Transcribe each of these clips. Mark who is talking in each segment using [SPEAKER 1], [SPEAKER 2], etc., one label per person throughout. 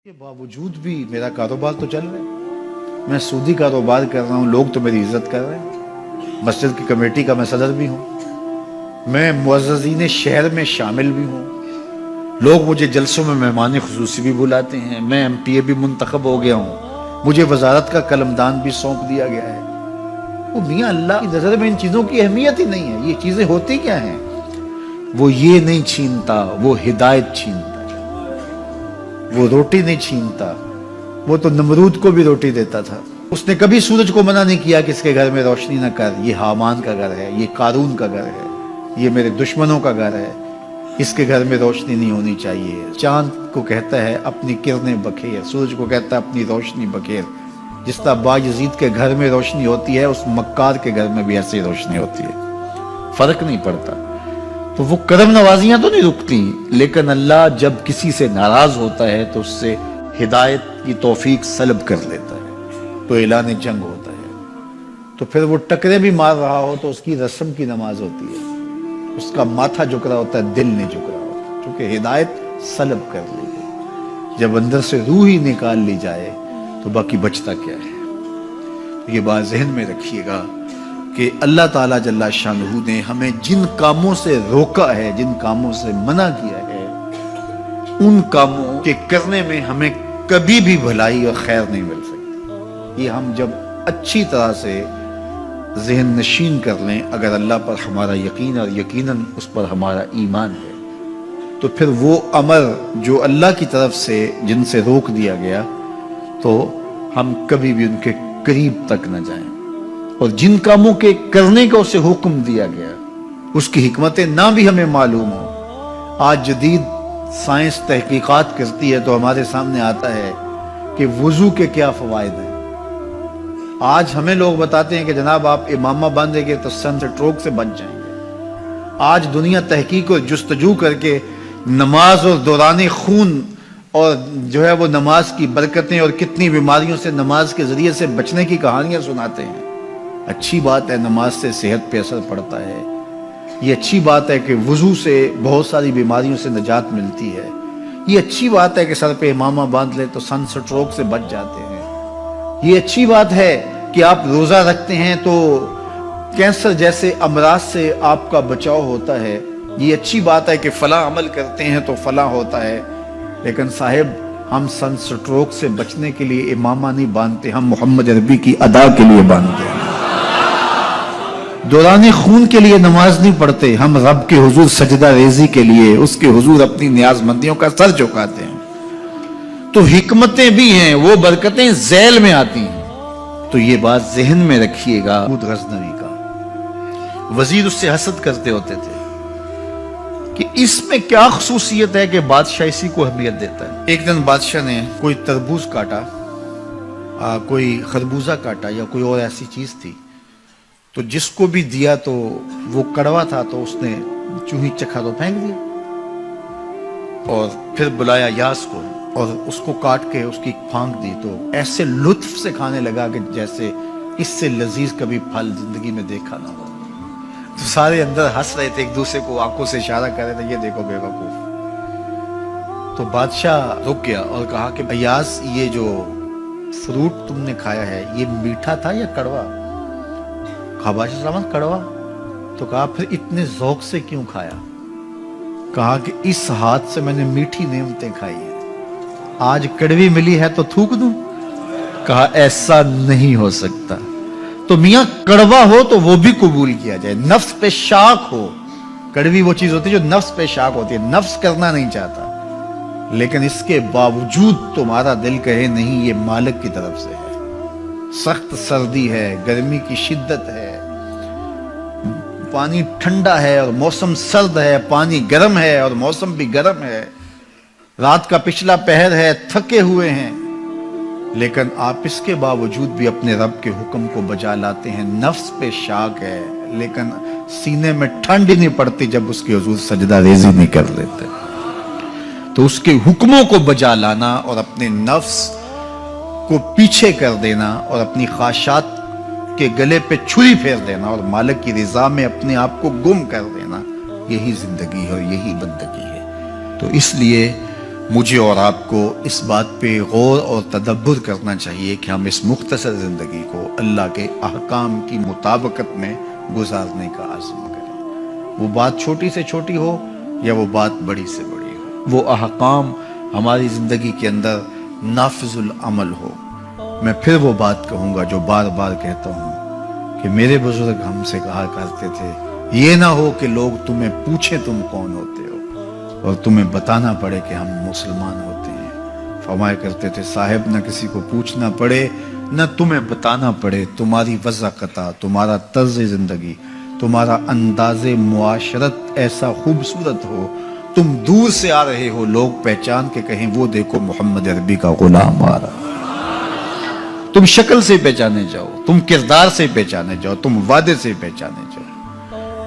[SPEAKER 1] کے باوجود بھی میرا کاروبار تو چل رہا ہے، میں سودی کاروبار کر رہا ہوں، لوگ تو میری عزت کر رہے ہیں، مسجد کی کمیٹی کا میں صدر بھی ہوں، میں معززین شہر میں شامل بھی ہوں، لوگ مجھے جلسوں میں مہمان خصوصی بھی بلاتے ہیں، میں ایم پی اے بھی منتخب ہو گیا ہوں، مجھے وزارت کا قلمدان بھی سونپ دیا گیا ہے۔ وہ میاں اللہ کی نظر میں ان چیزوں کی اہمیت ہی نہیں ہے، یہ چیزیں ہوتی کیا ہیں؟ وہ یہ نہیں چھینتا، وہ ہدایت چھینتا، وہ روٹی نہیں چھینتا، وہ تو نمرود کو بھی روٹی دیتا تھا۔ اس نے کبھی سورج کو منع نہیں کیا کہ اس کے گھر میں روشنی نہ کر، یہ حامان کا گھر ہے، یہ قارون کا گھر ہے، یہ میرے دشمنوں کا گھر ہے، اس کے گھر میں روشنی نہیں ہونی چاہیے۔ چاند کو کہتا ہے اپنی کرنیں بکھیر، سورج کو کہتا ہے اپنی روشنی بکھیر۔ جس طرح باجزید کے گھر میں روشنی ہوتی ہے، اس مکار کے گھر میں بھی ایسی روشنی ہوتی ہے، فرق نہیں پڑتا۔ تو وہ کرم نوازیاں تو نہیں رکتی، لیکن اللہ جب کسی سے ناراض ہوتا ہے تو اس سے ہدایت کی توفیق سلب کر لیتا ہے، تو اعلان جنگ ہوتا ہے۔ تو پھر وہ ٹکرے بھی مار رہا ہو تو اس کی رسم کی نماز ہوتی ہے، اس کا ماتھا جھک رہا ہوتا ہے، دل نہیں جھک رہا ہوتا، کیونکہ ہدایت سلب کر لی گئی۔ جب اندر سے روح ہی نکال لی جائے تو باقی بچتا کیا ہے؟ یہ بات ذہن میں رکھیے گا کہ اللہ تعالیٰ جل شانہ نے ہمیں جن کاموں سے روکا ہے، جن کاموں سے منع کیا ہے، ان کاموں کے کرنے میں ہمیں کبھی بھی بھلائی اور خیر نہیں مل سکتی۔ یہ ہم جب اچھی طرح سے ذہن نشین کر لیں، اگر اللہ پر ہمارا یقین اور یقیناً اس پر ہمارا ایمان ہے، تو پھر وہ امر جو اللہ کی طرف سے جن سے روک دیا گیا، تو ہم کبھی بھی ان کے قریب تک نہ جائیں، اور جن کاموں کے کرنے کا اسے حکم دیا گیا اس کی حکمتیں نہ بھی ہمیں معلوم ہو۔ آج جدید سائنس تحقیقات کرتی ہے تو ہمارے سامنے آتا ہے کہ وضو کے کیا فوائد ہیں۔ آج ہمیں لوگ بتاتے ہیں کہ جناب آپ امامہ باندھیں گے تو سن سٹروک سے بچ جائیں گے۔ آج دنیا تحقیق اور جستجو کر کے نماز اور دوران خون اور جو ہے وہ نماز کی برکتیں اور کتنی بیماریوں سے نماز کے ذریعے سے بچنے کی کہانیاں سناتے ہیں۔ اچھی بات ہے، نماز سے صحت پہ اثر پڑتا ہے، یہ اچھی بات ہے کہ وضو سے بہت ساری بیماریوں سے نجات ملتی ہے، یہ اچھی بات ہے کہ سر پہ امامہ باندھ لے تو سن سٹروک سے بچ جاتے ہیں، یہ اچھی بات ہے کہ آپ روزہ رکھتے ہیں تو کینسر جیسے امراض سے آپ کا بچاؤ ہوتا ہے، یہ اچھی بات ہے کہ فلاں عمل کرتے ہیں تو فلاں ہوتا ہے۔ لیکن صاحب، ہم سن سٹروک سے بچنے کے لیے امامہ نہیں باندھتے، ہم محمد عربی کی ادا کے لیے باندھتے ہیں۔ دوران خون کے لیے نماز نہیں پڑھتے، ہم رب کے حضور سجدہ ریزی کے لیے اس کے حضور اپنی نیاز مندیوں کا سر جھکاتے ہیں۔ تو حکمتیں بھی ہیں، وہ برکتیں ذیل میں آتی ہیں۔ تو یہ بات ذہن میں رکھیے گا۔ محمود غزنوی کا وزیر اس سے حسد کرتے ہوتے تھے کہ اس میں کیا خصوصیت ہے کہ بادشاہ اسی کو اہمیت دیتا ہے۔ ایک دن بادشاہ نے کوئی تربوز کاٹا، کوئی خربوزہ کاٹا یا کوئی اور ایسی چیز تھی، تو جس کو بھی دیا تو وہ کڑوا تھا، تو اس نے چوہی چکھا تو پھینک دیا، اور پھر بلایا یاس کو اور اس کو کاٹ کے اس کی پھانک دی، تو ایسے لطف سے کھانے لگا کہ جیسے اس سے لذیذ کبھی پھل زندگی میں دیکھا نہ ہو۔ تو سارے اندر ہنس رہے تھے، ایک دوسرے کو آنکھوں سے اشارہ کر رہے تھے، یہ دیکھو بے وقوف۔ تو بادشاہ رک گیا اور کہا کہ ایاز، یہ جو فروٹ تم نے کھایا ہے یہ میٹھا تھا یا کڑوا؟ کہا بادشاہ سلامت کڑوا۔ تو کہا پھر اتنے ذوق سے کیوں کھایا؟ کہا کہ اس ہاتھ سے میں نے میٹھی نعمتیں کھائی ہیں، آج کڑوی ملی ہے تو تھوک دوں؟ کہا ایسا نہیں ہو سکتا۔ تو میاں کڑوا ہو تو وہ بھی قبول کیا جائے، نفس پہ شاک ہو۔ کڑوی وہ چیز ہوتی ہے جو نفس پہ شاک ہوتی ہے، نفس کرنا نہیں چاہتا، لیکن اس کے باوجود تمہارا دل کہے نہیں، یہ مالک کی طرف سے ہے۔ سخت سردی ہے، گرمی کی شدت ہے، پانی ٹھنڈا ہے اور موسم سرد ہے، پانی گرم ہے اور موسم بھی گرم ہے، رات کا پچھلا پہر ہے، تھکے ہوئے ہیں، لیکن آپ اس کے باوجود بھی اپنے رب کے حکم کو بجا لاتے ہیں۔ نفس پہ شاک ہے، لیکن سینے میں ٹھنڈ ہی نہیں پڑتی جب اس کے حضور سجدہ ریزی نہیں کر لیتے۔ تو اس کے حکموں کو بجا لانا اور اپنے نفس کو پیچھے کر دینا اور اپنی خواہشات کے گلے پہ چھری پھیر دینا اور مالک کی رضا میں اپنے آپ کو گم کر دینا، یہی زندگی ہے اور یہی بندگی ہے۔ تو اس لیے مجھے اور آپ کو اس بات پہ غور اور تدبر کرنا چاہیے کہ ہم اس مختصر زندگی کو اللہ کے احکام کی مطابقت میں گزارنے کا عزم کریں، وہ بات چھوٹی سے چھوٹی ہو یا وہ بات بڑی سے بڑی ہو، وہ احکام ہماری زندگی کے اندر نافذ العمل ہو۔ میں پھر وہ بات کہوں گا جو بار بار کہتا ہوں کہ میرے بزرگ ہم سے کہا کرتے تھے، یہ نہ ہو کہ لوگ تمہیں پوچھیں تم کون ہوتے ہو اور تمہیں بتانا پڑے کہ ہم مسلمان ہوتے ہیں۔ فرمایا کرتے تھے صاحب نہ کسی کو پوچھنا پڑے نہ تمہیں بتانا پڑے، تمہاری وضاحت، تمہارا طرز زندگی، تمہارا انداز معاشرت ایسا خوبصورت ہو، تم دور سے آ رہے ہو لوگ پہچان کے کہیں وہ دیکھو محمد عربی کا غلام آ رہا، تم شکل سے پہچانے جاؤ، تم کردار سے پہچانے جاؤ، تم وعدے سے پہچانے جاؤ۔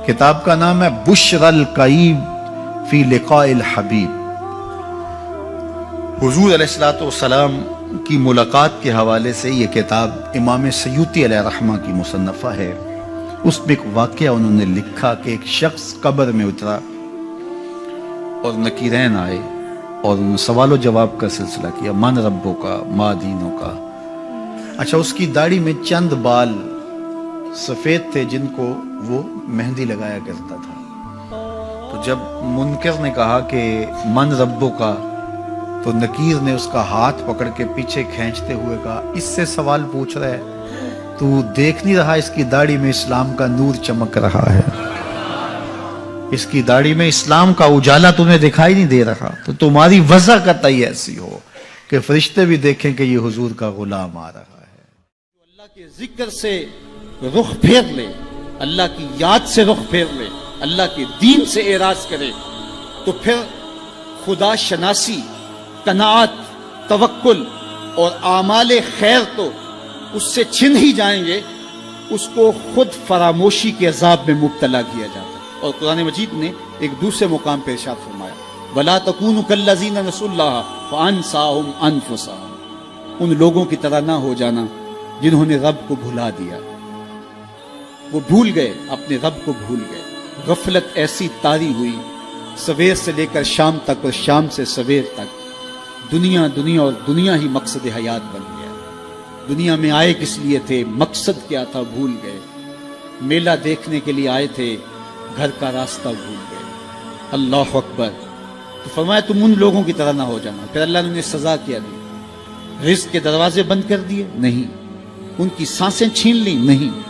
[SPEAKER 1] کتاب کا نام ہے بشر القیب فی لقاء الحبیب۔ حضور علیہ السلام کی ملاقات کے حوالے سے یہ کتاب امام سیوطی علیہ رحمہ کی مصنفہ ہے۔ اس میں ایک واقعہ انہوں نے لکھا کہ ایک شخص قبر میں اترا اور نکیرین آئے اور انہوں نے سوال و جواب کا سلسلہ کیا، من ربوں کا، ما دینوں کا۔ اچھا، اس کی داڑھی میں چند بال سفید تھے جن کو وہ مہندی لگایا کرتا تھا۔ تو جب منکر نے کہا کہ من ربوں کا، تو نکیر نے اس کا ہاتھ پکڑ کے پیچھے کھینچتے ہوئے کہا اس سے سوال پوچھ رہا ہے، تو دیکھ نہیں رہا اس کی داڑھی میں اسلام کا نور چمک رہا ہے، اس کی داڑھی میں اسلام کا اجالا تمہیں دکھائی نہیں دے رہا؟ تو تمہاری وجہ قطعی ایسی ہو کہ فرشتے بھی دیکھیں کہ یہ حضور کا غلام آ رہا ہے۔
[SPEAKER 2] اللہ کے ذکر سے رخ پھیر لے، اللہ کی یاد سے رخ پھیر لے، اللہ کے دین سے اعراض کرے، تو پھر خدا شناسی، قناعت، توکل اور اعمال خیر تو اس سے چھن ہی جائیں گے، اس کو خود فراموشی کے عذاب میں مبتلا کیا جاتا ہے۔ اور قرآن مجید نے ایک دوسرے مقام پہ ارشاد فرمایا وَلَا تَكُونُوا كَالَّذِينَ نَسُوا اللَّهَ فَأَنسَاهُمْ أَنفُسَهُمْ، ان لوگوں کی طرح نہ ہو جانا جنہوں نے رب کو بھلا دیا، وہ بھول گئے، اپنے رب کو بھول گئے۔ غفلت ایسی طاری ہوئی، سویر سے لے کر شام تک اور شام سے سویر تک دنیا دنیا اور دنیا ہی مقصد حیات بن گیا۔ دنیا میں آئے کس لیے تھے، مقصد کیا تھا، بھول گئے۔ میلہ دیکھنے کے لیے آئے تھے، گھر کا راستہ بھول گئے۔ اللہ اکبر۔ تو فرمایا تم ان لوگوں کی طرح نہ ہو جانا۔ پھر اللہ نے انہیں سزا کیا دی، رزق کے دروازے بند کر دیے؟ نہیں۔ ان کی سانسیں چھین لی؟ نہیں۔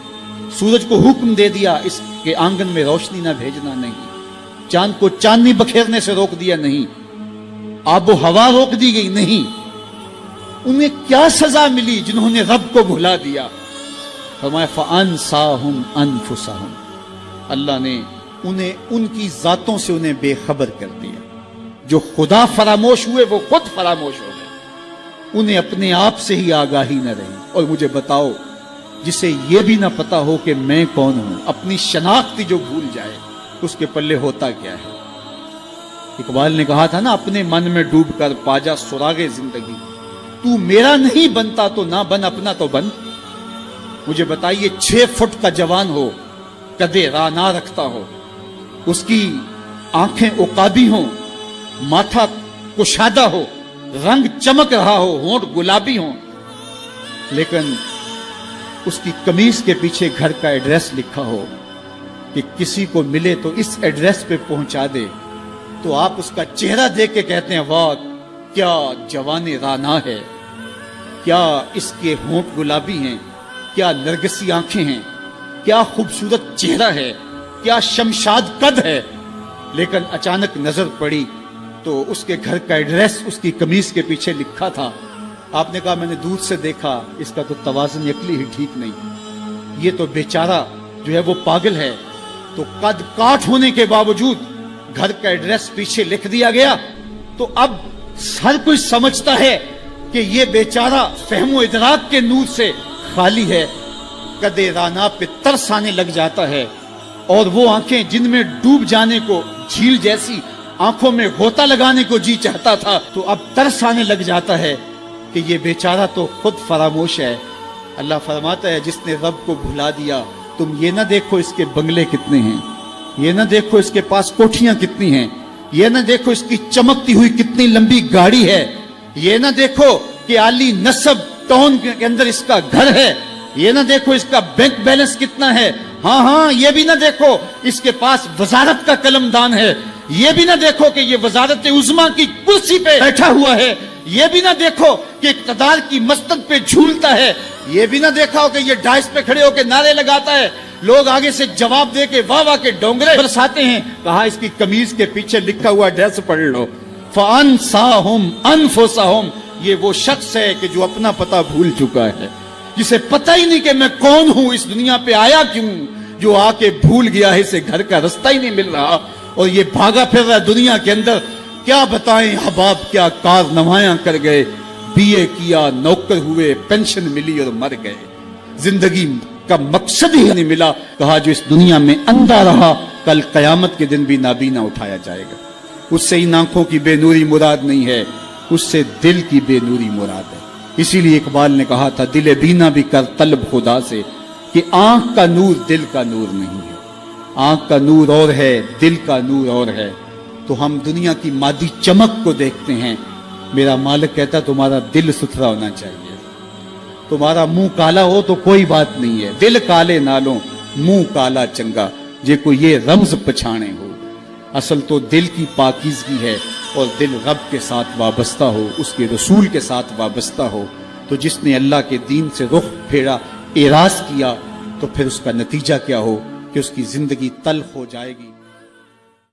[SPEAKER 2] سورج کو حکم دے دیا اس کے آنگن میں روشنی نہ بھیجنا؟ نہیں۔ چاند کو چاندنی بکھیرنے سے روک دیا؟ نہیں۔ آب و ہوا روک دی گئی؟ نہیں۔ انہیں کیا سزا ملی جنہوں نے رب کو بھلا دیا؟ فرمایا فَأَنسَاهُمْ أَنفُسَهُمْ، اللہ نے انہیں ان کی ذاتوں سے انہیں بے خبر کر دیا۔ جو خدا فراموش ہوئے وہ خود فراموش ہو گئے، انہیں اپنے آپ سے ہی آگاہی نہ رہی۔ اور مجھے بتاؤ، جسے یہ بھی نہ پتا ہو کہ میں کون ہوں، اپنی شناخت جو بھول جائے، اس کے پلے ہوتا کیا ہے؟ اقبال نے کہا تھا نا، اپنے من میں ڈوب کر پاجا سراغے زندگی، تو میرا نہیں بنتا تو نہ بن، اپنا تو بن۔ مجھے بتائیے 6 فٹ کا جوان ہو، قدے رانا رکھتا ہو، اس کی آنکھیں عقابی ہوں، ماتھا کشادہ ہو، رنگ چمک رہا ہو، ہونٹ گلابی ہوں، لیکن اس کی قمیض کے پیچھے گھر کا ایڈریس لکھا ہو کہ کسی کو ملے تو اس ایڈریس پہ پہنچا دے، تو آپ اس کا چہرہ دیکھ کے کہتے ہیں واہ کیا جوان رانا ہے، کیا اس کے ہونٹ گلابی ہیں، کیا نرگسی آنکھیں ہیں، کیا خوبصورت چہرہ ہے، کیا شمشاد قد ہے۔ لیکن اچانک نظر پڑی تو اس کے گھر کا ایڈریس اس کی قمیض کے پیچھے لکھا تھا۔ آپ نے کہا میں نے دور سے دیکھا، اس کا تو توازن عقلی ہی ٹھیک نہیں، یہ تو بیچارہ جو ہے وہ پاگل ہے۔ تو قد کاٹ ہونے کے باوجود گھر کا ایڈریس پیچھے لکھ دیا گیا، تو اب ہر کوئی سمجھتا ہے کہ یہ بیچارہ فہم و ادراک کے نور سے خالی ہے۔ قدے رانا پہ ترس آنے لگ جاتا ہے، اور وہ آنکھیں جن میں ڈوب جانے کو، جھیل جیسی آنکھوں میں غوطہ لگانے کو جی چاہتا تھا، تو اب ترس آنے لگ جاتا ہے کہ یہ بیچارہ تو خود فراموش ہے۔ اللہ فرماتا ہے جس نے رب کو بھلا دیا، تم یہ نہ دیکھو اس کے بنگلے کتنے ہیں، یہ نہ دیکھو اس کے پاس کوٹھیاں کتنی ہیں، یہ نہ دیکھو اس کی چمکتی ہوئی کتنی لمبی گاڑی ہے، یہ نہ دیکھو کہ عالی نسب ٹاؤن کے اندر اس کا گھر ہے، یہ نہ دیکھو اس کا بینک بیلنس کتنا ہے، ہاں یہ بھی نہ دیکھو اس کے پاس وزارت کا قلم دان ہے، یہ بھی نہ دیکھو کہ یہ وزارت عظمیٰ کی کرسی پہ بیٹھا ہوا ہے، یہ بھی نہ دیکھو کہ اقتدار کی مستند پہ جھولتا ہے، یہ بھی نہ دیکھا ہو کہ یہ ڈائس پہ کھڑے ہو کے نعرے لگاتا ہے، لوگ آگے سے جواب دے کے واہ واہ کے ڈونگرے برساتے ہیں۔ کہا اس کی قمیض کے پیچھے لکھا ہوا ایڈریس پڑھ لو، فَأَنْسَاهُمْ أَنفُسَهُمْ، یہ وہ شخص ہے کہ جو اپنا پتہ بھول چکا ہے، جسے پتہ ہی نہیں کہ میں کون ہوں، اس دنیا پہ آیا کیوں، جو آ کے بھول گیا ہے، اسے گھر کا رستہ ہی نہیں مل رہا اور یہ بھاگا پھر رہا ہے دنیا کے اندر۔ کیا بتائیں احباب، کیا کارنامائیاں کر گئے، بی اے کیا، نوکر ہوئے، پینشن ملی اور مر گئے، زندگی کا مقصد ہی نہیں ملا۔ کہا جو اس دنیا میں اندھا رہا کل قیامت کے دن بھی نابینا اٹھایا جائے گا۔ اس سے ان آنکھوں کی بے نوری مراد نہیں ہے، اس سے دل کی بے نوری مراد ہے۔ اسی لیے اقبال نے کہا تھا دل بینا بھی کر طلب خدا سے، کہ آنکھ کا نور دل کا نور نہیں ہے، آنکھ کا نور اور ہے، دل کا نور اور ہے۔ تو ہم دنیا کی مادی چمک کو دیکھتے ہیں، میرا مالک کہتا تمہارا دل ستھرا ہونا چاہیے، تمہارا منہ کالا ہو تو کوئی بات نہیں ہے، دل کالے نالوں منہ کالا چنگا، جے کو یہ رمز پچھانے ہو۔ اصل تو دل کی پاکیزگی ہے، اور دل رب کے ساتھ وابستہ ہو، اس کے رسول کے ساتھ وابستہ ہو۔ تو جس نے اللہ کے دین سے رخ پھیرا، اعراض کیا، تو پھر اس کا نتیجہ کیا ہو کہ اس کی زندگی تلخ ہو جائے گی۔